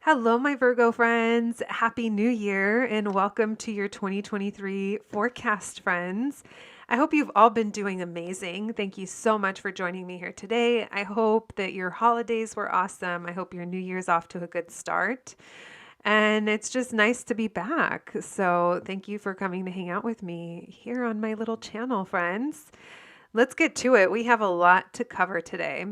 Hello, my Virgo friends. Happy New Year and welcome to your 2023 forecast, friends. I hope you've all been doing amazing. Thank you so much for joining me here today. I hope that your holidays were awesome. I hope your New Year's off to a good start. And it's just nice to be back. So, thank you for coming to hang out with me here on my little channel, friends. Let's get to it. We have a lot to cover today.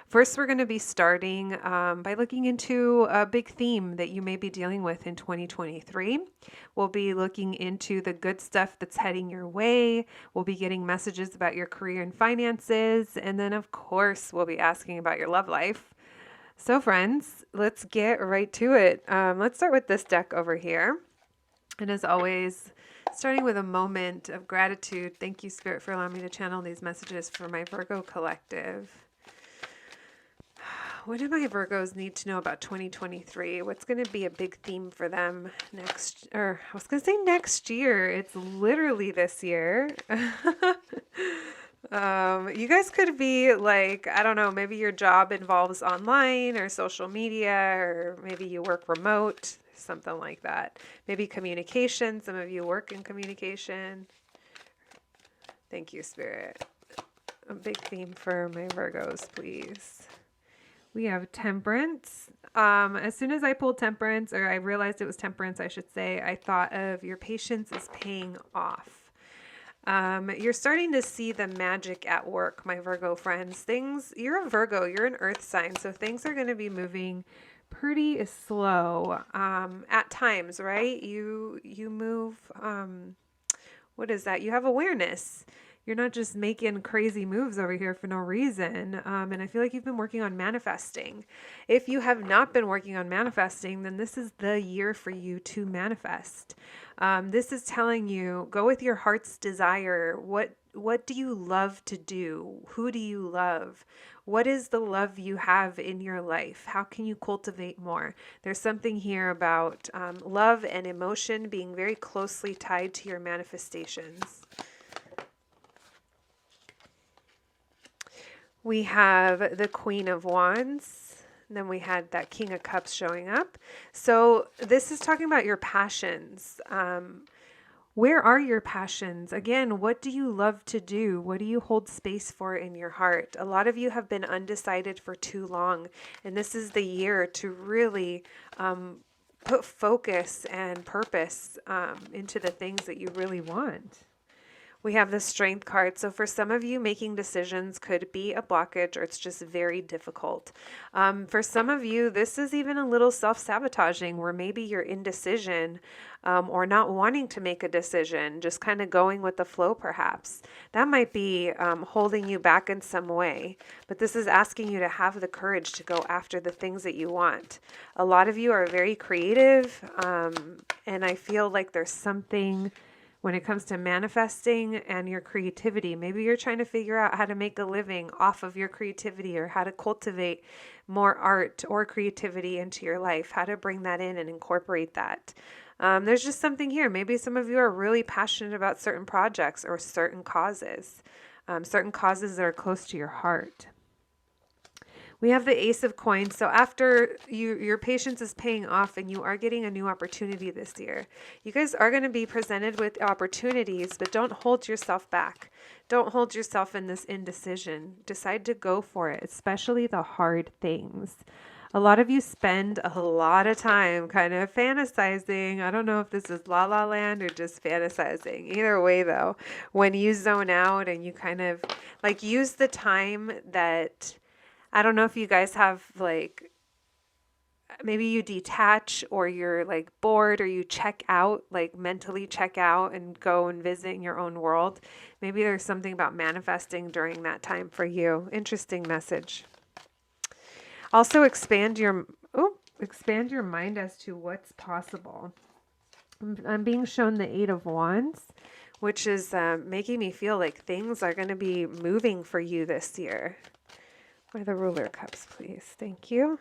First, we're going to be starting by looking into a big theme that you may be dealing with in 2023. We'll be looking into the good stuff that's heading your way. We'll be getting messages about your career and finances. And then, of course, we'll be asking about your love life. So, friends, let's get right to it. Let's start with this deck over here. And as always, starting with a moment of gratitude. Thank you, Spirit, for allowing me to channel these messages for my Virgo collective. What do my Virgos need to know about 2023? What's going to be a big theme for them next, or I was going to say next year. It's literally this year. You guys could be like, I don't know, maybe your job involves online or social media, or maybe you work remote, something like that. Maybe communication. Some of you work in communication. Thank you, Spirit. A big theme for my Virgos, please. We have Temperance. As soon as I pulled Temperance, or I realized it was Temperance, I should say, I thought of your patience is paying off. You're starting to see the magic at work, my Virgo friends. You're a Virgo, you're an earth sign, so things are going to be moving pretty slow at times, right? You move, what is that? You have awareness. You're not just making crazy moves over here for no reason. And I feel like you've been working on manifesting. If you have not been working on manifesting, then this is the year for you to manifest. This is telling you, go with your heart's desire. What do you love to do? Who do you love? What is the love you have in your life? How can you cultivate more? There's something here about love and emotion being very closely tied to your manifestations. We have the Queen of Wands. Then we had that King of Cups showing up. So this is talking about your passions. Where are your passions? Again, what do you love to do? What do you hold space for in your heart? A lot of you have been undecided for too long, and this is the year to really put focus and purpose into the things that you really want. We have the Strength card. So for some of you, making decisions could be a blockage, or it's just very difficult. For some of you, this is even a little self-sabotaging, where maybe you're indecision or not wanting to make a decision, just kind of going with the flow perhaps. That might be holding you back in some way. But this is asking you to have the courage to go after the things that you want. A lot of you are very creative, and I feel like there's something when it comes to manifesting and your creativity. Maybe you're trying to figure out how to make a living off of your creativity, or how to cultivate more art or creativity into your life, how to bring that in and incorporate that. There's just something here. Maybe some of you are really passionate about certain projects or certain causes that are close to your heart. We have the Ace of Coins. So after your patience is paying off and you are getting a new opportunity this year, you guys are going to be presented with opportunities, but don't hold yourself back. Don't hold yourself in this indecision. Decide to go for it, especially the hard things. A lot of you spend a lot of time kind of fantasizing. I don't know if this is La La Land or just fantasizing. Either way, though, when you zone out and you kind of like use the time that, I don't know if you guys have like, maybe you detach, or you're like bored, or you check out, like mentally check out and go and visit in your own world. Maybe there's something about manifesting during that time for you. Interesting message. Also expand your mind as to what's possible. I'm being shown the Eight of Wands, which is making me feel like things are going to be moving for you this year. Or the Ruler Cups, please. Thank you.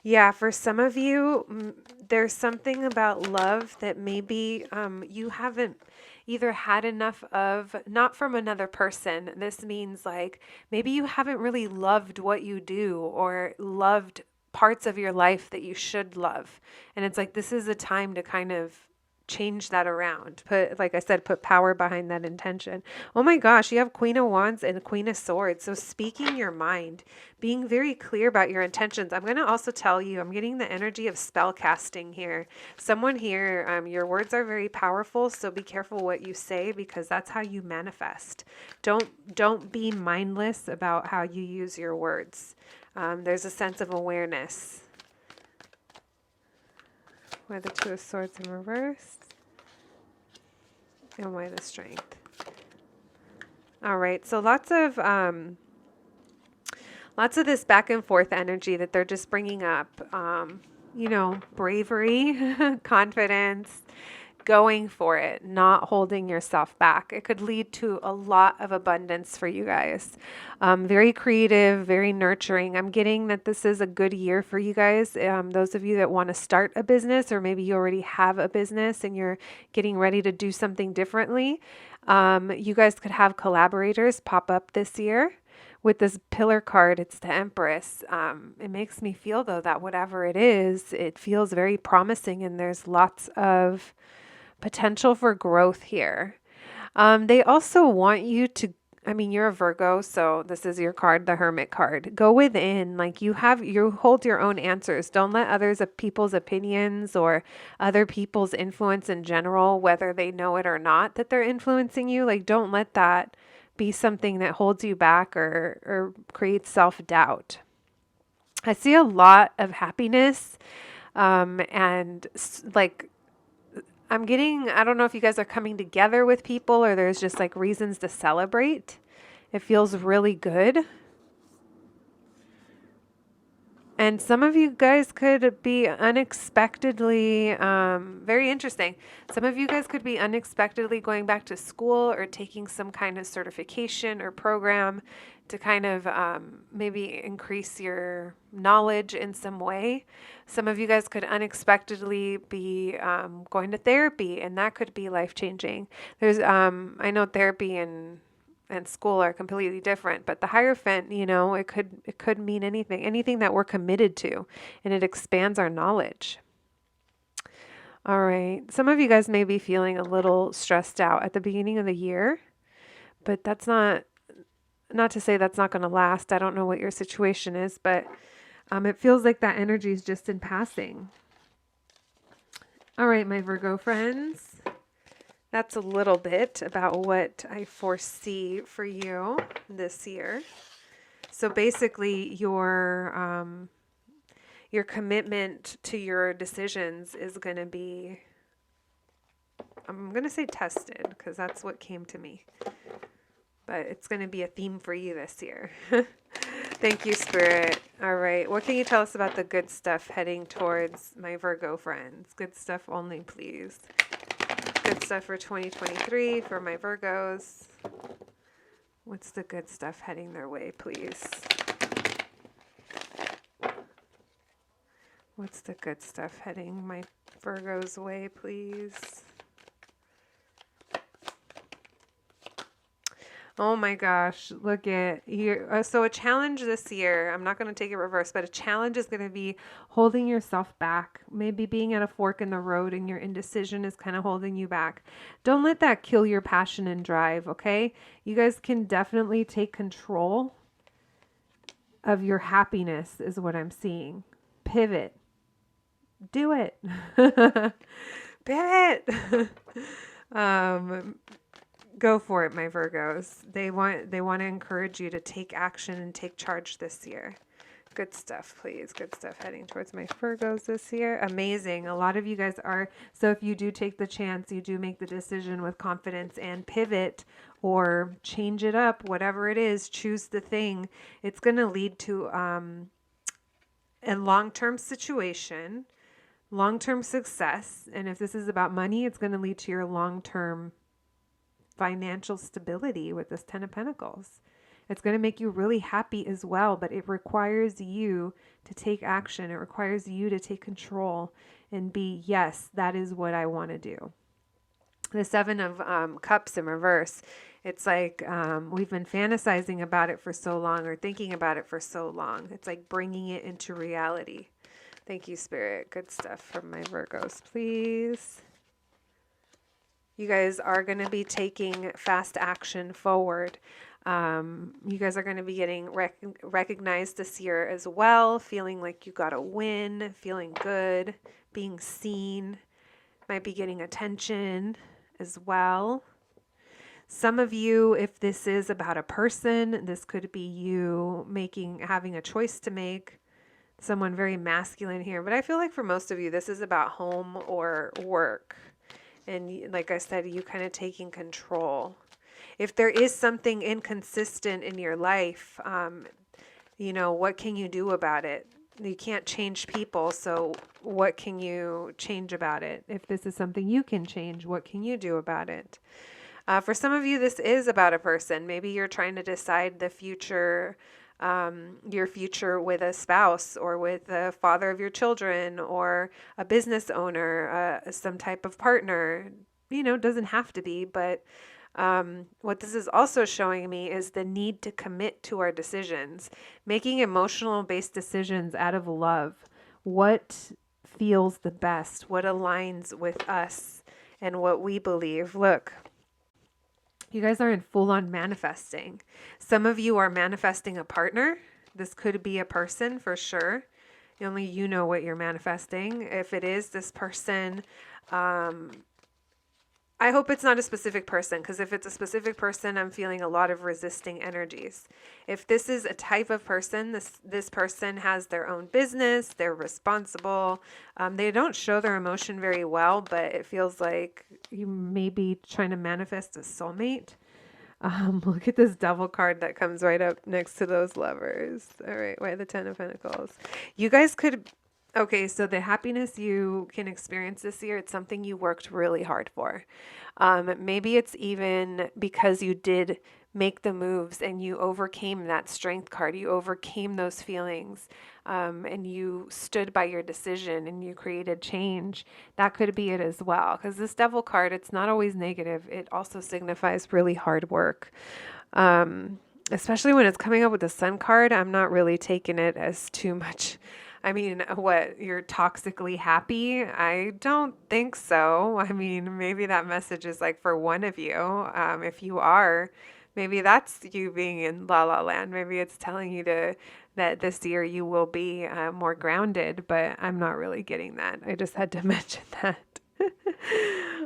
Yeah, for some of you, there's something about love that maybe you haven't either had enough of, not from another person. This means like maybe you haven't really loved what you do, or loved parts of your life that you should love. And it's like, this is a time to kind of change that around. Put, like I said, put power behind that intention. Oh my gosh, you have Queen of Wands and Queen of Swords. So speaking your mind, being very clear about your intentions. I'm going to also tell you, I'm getting the energy of spell casting here. Someone here, your words are very powerful, so be careful what you say, because that's how you manifest. Don't be mindless about how you use your words. There's a sense of awareness. Why the Two of Swords in reverse? And why the Strength? All right, so lots of this back and forth energy that they're just bringing up. You know, bravery, confidence, going for it, not holding yourself back. It could lead to a lot of abundance for you guys. Very creative, very nurturing. I'm getting that this is a good year for you guys. Those of you that want to start a business, or maybe you already have a business and you're getting ready to do something differently. You guys could have collaborators pop up this year. With this pillar card, it's the Empress. It makes me feel, though, that whatever it is, it feels very promising, and there's lots of potential for growth here. They also want you to, I mean, you're a Virgo, so this is your card, the Hermit card. Go within, like you hold your own answers. Don't let people's opinions or other people's influence in general, whether they know it or not, that they're influencing you. Like, don't let that be something that holds you back or creates self-doubt. I see a lot of happiness, and like, I don't know if you guys are coming together with people or there's just like reasons to celebrate. It feels really good. And some of you guys could be unexpectedly, very interesting. Some of you guys could be unexpectedly going back to school or taking some kind of certification or program to kind of maybe increase your knowledge in some way. Some of you guys could unexpectedly be going to therapy, and that could be life-changing. I know therapy and school are completely different, but the Hierophant, you know, it could mean anything that we're committed to, and it expands our knowledge. All right. Some of you guys may be feeling a little stressed out at the beginning of the year, but that's not to say that's not going to last. I don't know what your situation is, but it feels like that energy is just in passing. All right, my Virgo friends. That's a little bit about what I foresee for you this year. So basically, your commitment to your decisions is going to be, I'm going to say tested, because that's what came to me. But it's going to be a theme for you this year. Thank you, Spirit. All right. What can you tell us about the good stuff heading towards my Virgo friends? Good stuff only, please. Good stuff for 2023 for my Virgos. What's the good stuff heading their way, please? What's the good stuff heading my Virgos' way, please? Oh my gosh, look at here. So a challenge this year, I'm not going to take it reverse, but a challenge is going to be holding yourself back. Maybe being at a fork in the road and your indecision is kind of holding you back. Don't let that kill your passion and drive, okay? You guys can definitely take control of your happiness is what I'm seeing. Pivot. Do it. Pivot. Go for it, my Virgos. They want to encourage you to take action and take charge this year. Good stuff, please. Good stuff heading towards my Virgos this year. Amazing. A lot of you guys are. So if you do take the chance, you do make the decision with confidence and pivot or change it up, whatever it is, choose the thing. It's going to lead to a long-term situation, long-term success. And if this is about money, it's going to lead to your long-term financial stability with this 10 of Pentacles. It's going to make you really happy as well, but it requires you to take action. It requires you to take control and be, yes, that is what I want to do. The 7 of Cups in reverse It's like we've been fantasizing about it for so long or thinking about it for so long. It's like bringing it into reality. Thank you, Spirit. Good stuff from my Virgos, please. You guys are going to be taking fast action forward. You guys are going to be getting recognized this year as well, feeling like you got a win, feeling good, being seen, might be getting attention as well. Some of you, if this is about a person, this could be you having a choice to make. Someone very masculine here, but I feel like for most of you, this is about home or work. And like I said, you kind of taking control. If there is something inconsistent in your life, what can you do about it? You can't change people, so what can you change about it? If this is something you can change, what can you do about it? For some of you, this is about a person. Maybe you're trying to decide the future, your future with a spouse or with the father of your children or a business owner, some type of partner. Doesn't have to be, but what this is also showing me is the need to commit to our decisions, making emotional based decisions out of love. What feels the best? What aligns with us and what we believe? Look. You guys are in full-on manifesting. Some of you are manifesting a partner. This could be a person for sure. Only you know what you're manifesting. If it is this person, I hope it's not a specific person, because if it's a specific person, I'm feeling a lot of resisting energies. If this is a type of person, this person has their own business, they're responsible. They don't show their emotion very well, but it feels like you may be trying to manifest a soulmate. Look at this devil card that comes right up next to those lovers. All right, why the Ten of Pentacles? You guys could... Okay, so the happiness you can experience this year, it's something you worked really hard for. Maybe it's even because you did make the moves and you overcame that strength card. You overcame those feelings and you stood by your decision and you created change. That could be it as well. Because this devil card, it's not always negative. It also signifies really hard work. Especially when it's coming up with the sun card, I'm not really taking it as too much. I mean, what, you're toxically happy? I don't think so. I mean, maybe that message is like for one of you. If you are, maybe that's you being in la la land. Maybe it's telling you that this year you will be more grounded, but I'm not really getting that. I just had to mention that.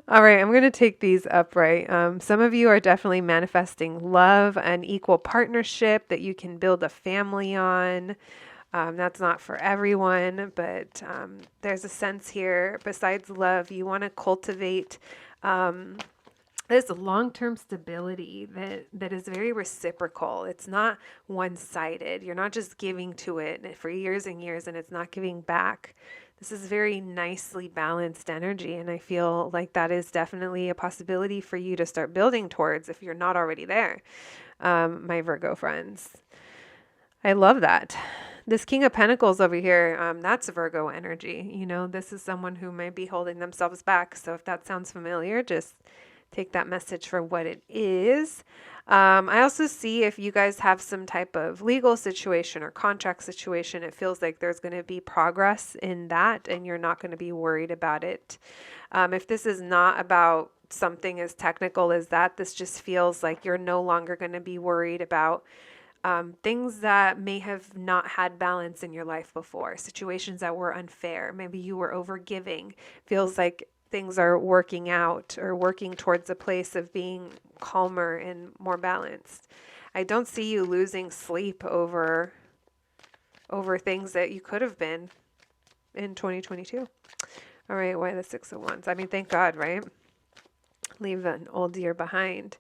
All right, I'm going to take these upright. Some of you are definitely manifesting love, an equal partnership that you can build a family on. That's not for everyone, but there's a sense here, besides love, you want to cultivate this long-term stability that is very reciprocal. It's not one-sided. You're not just giving to it for years and years and it's not giving back. This is very nicely balanced energy, and I feel like that is definitely a possibility for you to start building towards if you're not already there, my Virgo friends. I love that. This King of Pentacles over here, that's Virgo energy. This is someone who may be holding themselves back. So if that sounds familiar, just take that message for what it is. I also see if you guys have some type of legal situation or contract situation, it feels like there's going to be progress in that and you're not going to be worried about it. If this is not about something as technical as that, this just feels like you're no longer going to be worried about things that may have not had balance in your life before, situations that were unfair. Maybe you were overgiving. Feels like things are working out or working towards a place of being calmer and more balanced. I don't see you losing sleep over things that you could have been in 2022. All right, why the Six of Wands? I mean, thank God, right? Leave an old year behind.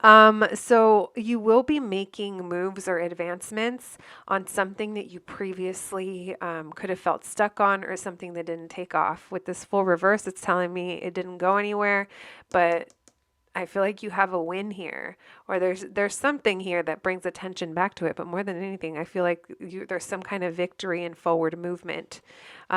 So you will be making moves or advancements on something that you previously could have felt stuck on or something that didn't take off. With this full reverse, it's telling me it didn't go anywhere, but I feel like you have a win here, or there's something here that brings attention back to it. But more than anything, I feel like there's some kind of victory and forward movement.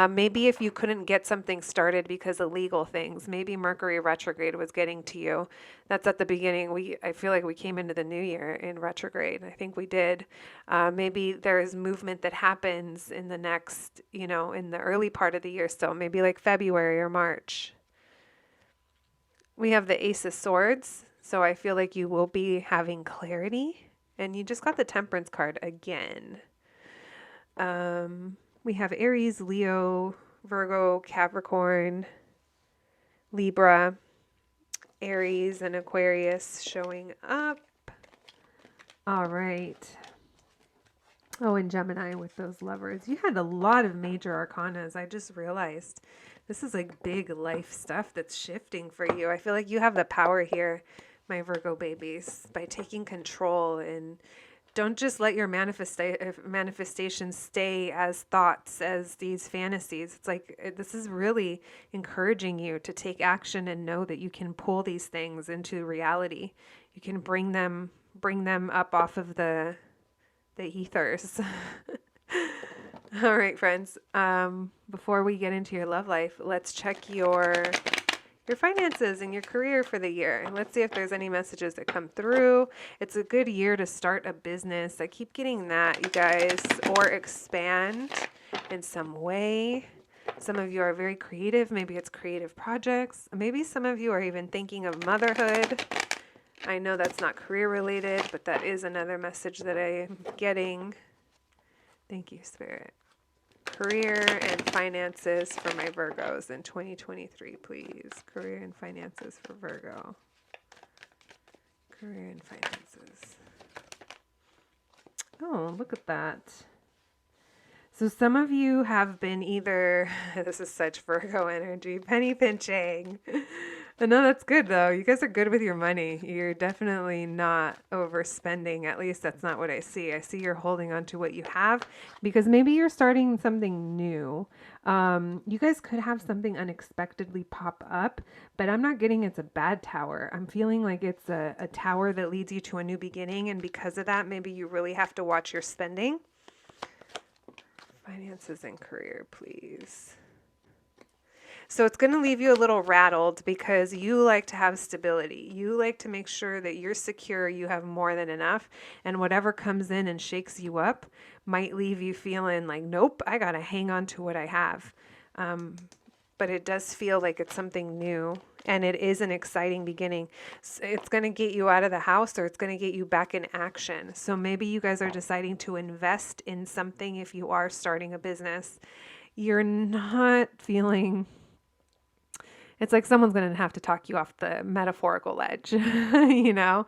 Maybe if you couldn't get something started because of legal things, maybe Mercury retrograde was getting to you. That's at the beginning. I feel like we came into the new year in retrograde. I think we did. Maybe there is movement that happens in the next, in the early part of the year still, maybe like February or March. We have the Ace of Swords, so I feel like you will be having clarity. And you just got the Temperance card again. We have Aries, Leo, Virgo, Capricorn, Libra, Aries, and Aquarius showing up. All right. Oh, and Gemini with those lovers. You had a lot of major arcanas. I just realized this is like big life stuff that's shifting for you. I feel like you have the power here, my Virgo babies, by taking control, and don't just let your manifestations stay as thoughts, as these fantasies. It's like this is really encouraging you to take action and know that you can pull these things into reality. You can bring them up off of the ethers. All right, friends. Before we get into your love life, let's check your finances and your career for the year. Let's see if there's any messages that come through. It's a good year to start a business. I keep getting that, you guys, or expand in some way. Some of you are very creative. Maybe it's creative projects. Maybe some of you are even thinking of motherhood. I know that's not career related, but that is another message that I'm getting. Thank you, Spirit. Career and finances for my Virgos in 2023, please. Career and finances for Virgo. Career and finances. Oh, look at that. So some of you have been either, this is such Virgo energy, penny pinching. No, that's good though. You guys are good with your money. You're definitely not overspending. At least that's not what I see. I see you're holding on to what you have because maybe you're starting something new. You guys could have something unexpectedly pop up, but I'm not getting it's a bad tower. I'm feeling like it's a tower that leads you to a new beginning. And because of that, maybe you really have to watch your spending. Finances and career, please. So it's going to leave you a little rattled because you like to have stability. You like to make sure that you're secure, you have more than enough, and whatever comes in and shakes you up might leave you feeling like, nope, I got to hang on to what I have. But it does feel like it's something new, and it is an exciting beginning. It's going to get you out of the house, or it's going to get you back in action. So maybe you guys are deciding to invest in something if you are starting a business. You're not feeling... It's like someone's going to have to talk you off the metaphorical ledge, because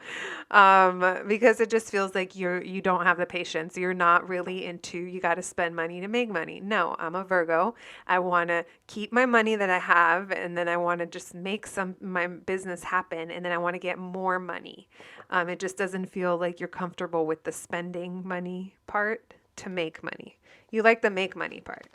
it just feels like you don't have the patience. You're not really into, you got to spend money to make money. No, I'm a Virgo. I want to keep my money that I have, and then I want to just make my business happen, and then I want to get more money. It just doesn't feel like you're comfortable with the spending money part to make money. You like the make money part.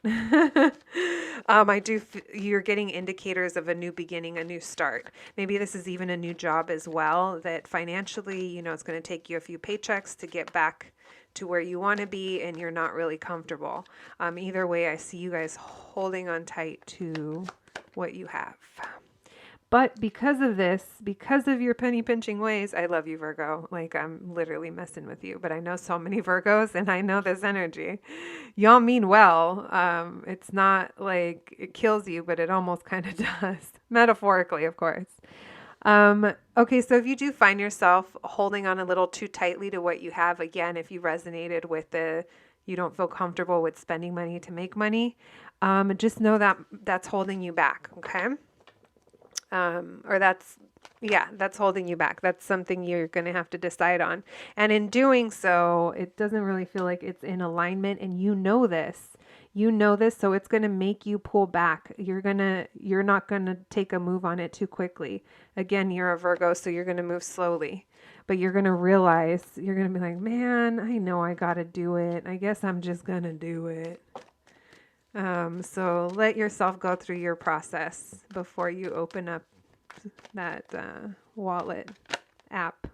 You're getting indicators of a new beginning, a new start. Maybe this is even a new job as well, that financially, it's going to take you a few paychecks to get back to where you want to be, and you're not really comfortable. Either way, I see you guys holding on tight to what you have. But because of your penny pinching ways, I love you, Virgo. Like, I'm literally messing with you. But I know so many Virgos, and I know this energy. Y'all mean well. It's not like it kills you, but it almost kind of does. Metaphorically, of course. Okay, so if you do find yourself holding on a little too tightly to what you have, again, if you resonated with you don't feel comfortable with spending money to make money, just know that that's holding you back, okay? That's holding you back. That's something you're going to have to decide on. And in doing so, it doesn't really feel like it's in alignment, and you know this, so it's going to make you pull back. You're not going to take a move on it too quickly. Again, you're a Virgo, so you're going to move slowly, but you're going to realize, you're going to be like, man, I know I got to do it. I guess I'm just going to do it. So let yourself go through your process before you open up that wallet app.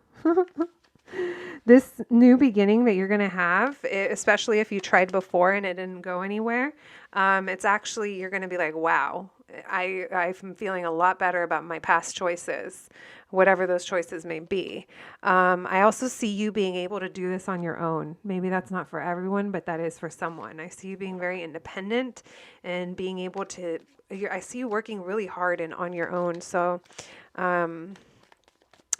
This new beginning that you're going to have, especially if you tried before and it didn't go anywhere, it's actually, you're going to be like, wow, I'm feeling a lot better about my past choices, whatever those choices may be. I also see you being able to do this on your own. Maybe that's not for everyone, but that is for someone. I see you being very independent and being able to, I see you working really hard and on your own. So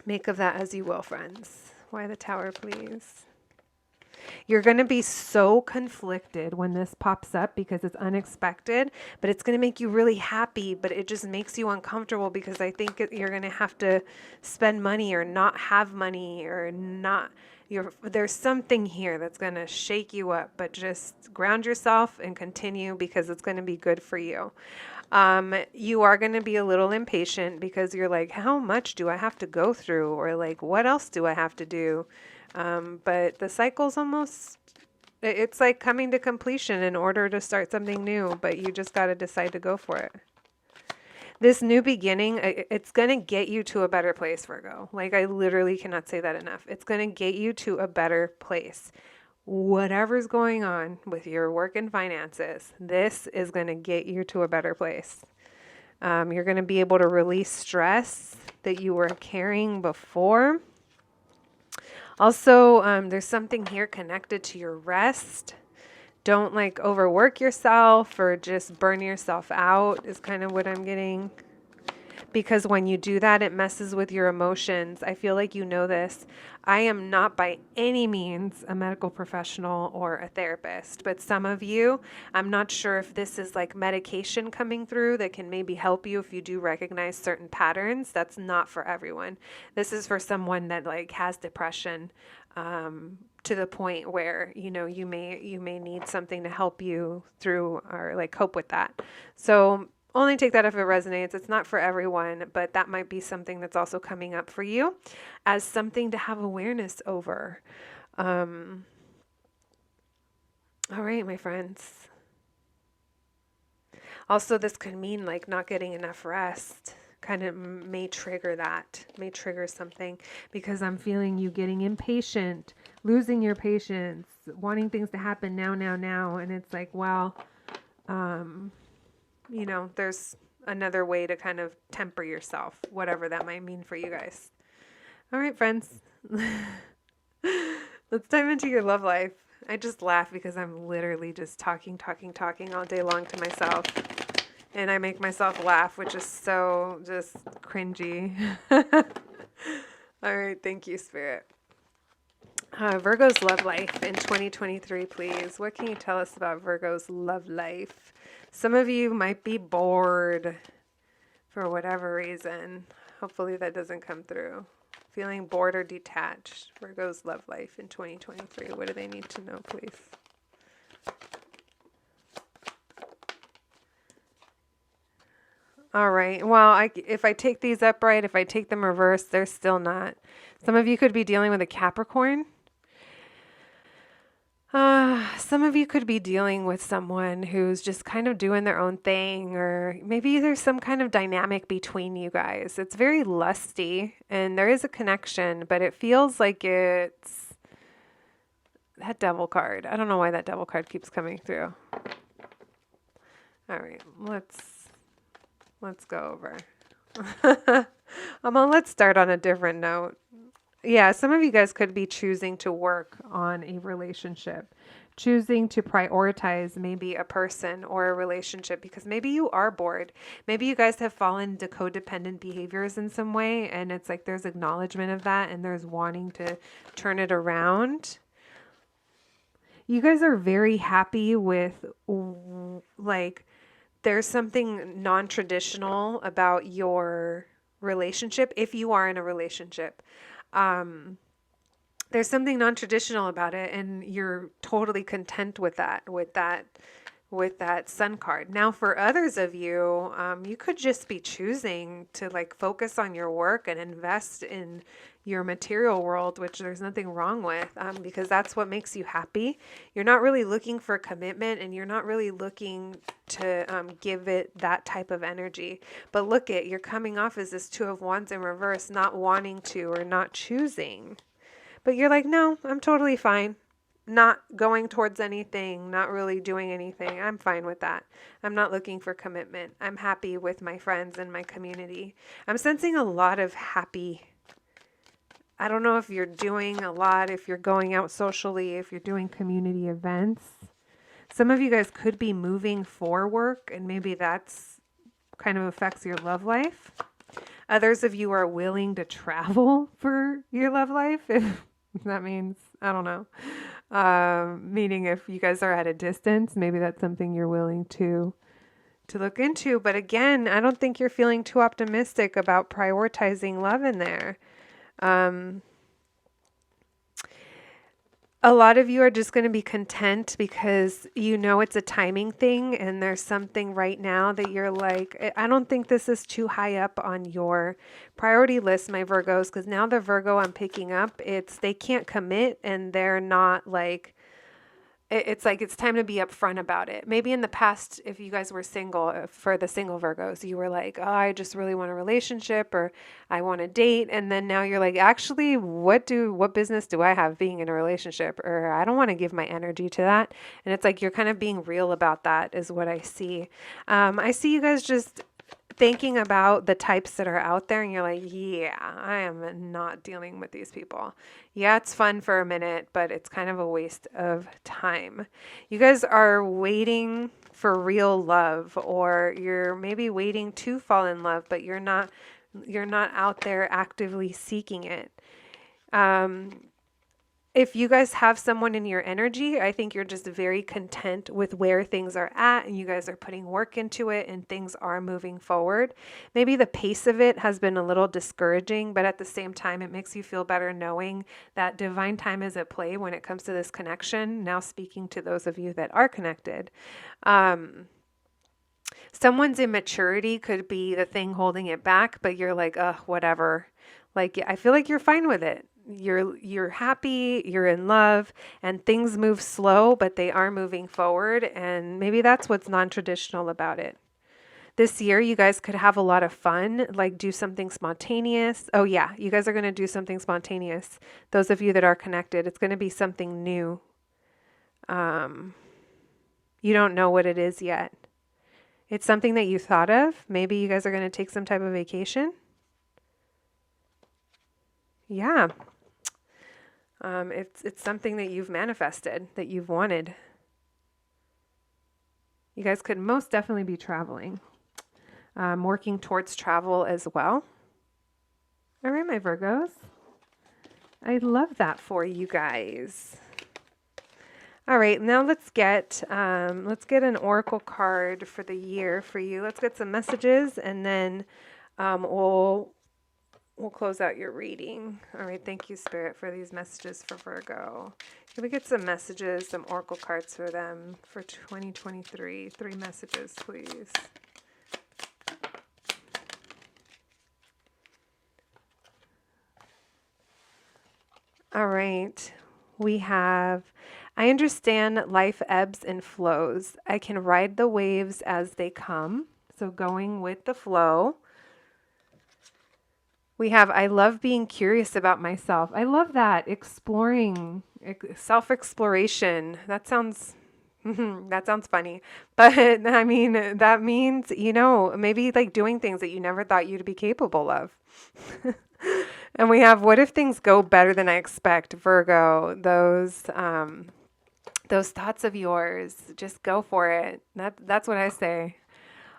make of that as you will, friends. Why the Tower, please? You're going to be so conflicted when this pops up because it's unexpected, but it's going to make you really happy, but it just makes you uncomfortable because I think you're going to have to spend money or not have money or not. There's something here that's going to shake you up, but just ground yourself and continue because it's going to be good for you. You are going to be a little impatient because you're like, how much do I have to go through? Or like, what else do I have to do? But the cycle's almost, it's like coming to completion in order to start something new, but you just got to decide to go for it. This new beginning, it's going to get you to a better place, Virgo. Like, I literally cannot say that enough. It's going to get you to a better place. Whatever's going on with your work and finances, this is going to get you to a better place. You're going to be able to release stress that you were carrying before. Also, there's something here connected to your rest. Don't like overwork yourself or just burn yourself out is kind of what I'm getting. Because when you do that, it messes with your emotions. I feel like you know this. I am not by any means a medical professional or a therapist, but some of you, I'm not sure if this is like medication coming through that can maybe help you if you do recognize certain patterns. That's not for everyone. This is for someone that like has depression, to the point where, you know, you may need something to help you through or like cope with that. So only take that if it resonates. It's not for everyone, but that might be something that's also coming up for you as something to have awareness over. All right, my friends. Also, this could mean like not getting enough rest. Kind of may trigger something because I'm feeling you getting impatient, losing your patience, wanting things to happen now. And it's like, well, you know, there's another way to kind of temper yourself, whatever that might mean for you guys. All right, friends. Let's dive into your love life. I just laugh because I'm literally just talking all day long to myself. And I make myself laugh, which is so just cringy. All right, thank you, Spirit. Virgo's love life in 2023, please. What can you tell us about Virgo's love life? Some of you might be bored for whatever reason. Hopefully that doesn't come through. Feeling bored or detached. Virgo's love life in 2023. What do they need to know, please? All right. Well, if I take these upright, if I take them reversed, they're still not. Some of you could be dealing with a Capricorn. Some of you could be dealing with someone who's just kind of doing their own thing, or maybe there's some kind of dynamic between you guys. It's very lusty and there is a connection, but it feels like it's that devil card. I don't know why that devil card keeps coming through. All right, let's go over. Let's start on a different note. Yeah, some of you guys could be choosing to work on a relationship, choosing to prioritize maybe a person or a relationship because maybe you are bored. Maybe you guys have fallen into codependent behaviors in some way, and it's like there's acknowledgement of that and there's wanting to turn it around. You guys are very happy with, like, there's something non-traditional about your relationship if you are in a relationship. There's something non-traditional about it and you're totally content with that with that sun card. Now, for others of you, you could just be choosing to like focus on your work and invest in your material world, which there's nothing wrong with, because that's what makes you happy. You're not really looking for commitment, and you're not really looking to give it that type of energy. But look at, you're coming off as this Two of Wands in reverse, not wanting to or not choosing. But you're like, no, I'm totally fine. Not going towards anything, not really doing anything. I'm fine with that. I'm not looking for commitment. I'm happy with my friends and my community. I'm sensing a lot of happy. I don't know if you're doing a lot, if you're going out socially, if you're doing community events. Some of you guys could be moving for work, and maybe that's kind of affects your love life. Others of you are willing to travel for your love life, if that means, I don't know. Meaning if you guys are at a distance, maybe that's something you're willing to look into. But again, I don't think you're feeling too optimistic about prioritizing love in there. A lot of you are just going to be content because you know it's a timing thing, and there's something right now that you're like, I don't think this is too high up on your priority list, my Virgos, because now the Virgo I'm picking up, they can't commit, and they're not like, it's like it's time to be upfront about it. Maybe in the past, if you guys were single, for the single Virgos, you were like, oh, I just really want a relationship, or I want a date. And then now you're like, actually, what business do I have being in a relationship? Or I don't want to give my energy to that. And it's like you're kind of being real about that is what I see. I see you guys just thinking about the types that are out there, and you're like, yeah, I am not dealing with these people. Yeah, it's fun for a minute, but it's kind of a waste of time. You guys are waiting for real love, or you're maybe waiting to fall in love, but you're not out there actively seeking it. If you guys have someone in your energy, I think you're just very content with where things are at, and you guys are putting work into it, and things are moving forward. Maybe the pace of it has been a little discouraging, but at the same time, it makes you feel better knowing that divine time is at play when it comes to this connection. Now speaking to those of you that are connected. Someone's immaturity could be the thing holding it back, but you're like, whatever. Like, I feel like you're fine with it. You're happy, you're in love, and things move slow, but they are moving forward. And maybe that's what's non-traditional about it. This year, you guys could have a lot of fun, like do something spontaneous. Oh yeah, you guys are going to do something spontaneous. Those of you that are connected, it's going to be something new. You don't know what it is yet. It's something that you thought of. Maybe you guys are going to take some type of vacation. Yeah. It's something that you've manifested, that you've wanted. You guys could most definitely be traveling. Working towards travel as well. All right, my Virgos. I love that for you guys. All right, now let's get an oracle card for the year for you. Let's get some messages, and then we'll close out your reading. All right, thank you, Spirit, for these messages for Virgo. Can we get some messages, some oracle cards for them for 2023? 3 messages, please. All right, we have, I understand life ebbs and flows. I can ride the waves as they come. So going with the flow. We have, I love being curious about myself. I love that. Exploring, self-exploration. That sounds funny. But I mean, that means, maybe like doing things that you never thought you'd be capable of. And we have, what if things go better than I expect, Virgo? Those thoughts of yours, just go for it. That's what I say.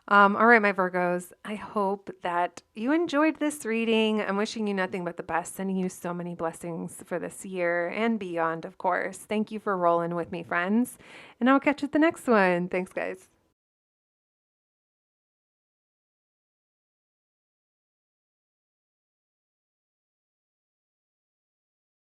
All right, my Virgos, I hope that you enjoyed this reading. I'm wishing you nothing but the best, sending you so many blessings for this year and beyond, of course. Thank you for rolling with me, friends. And I'll catch you at the next one. Thanks, guys.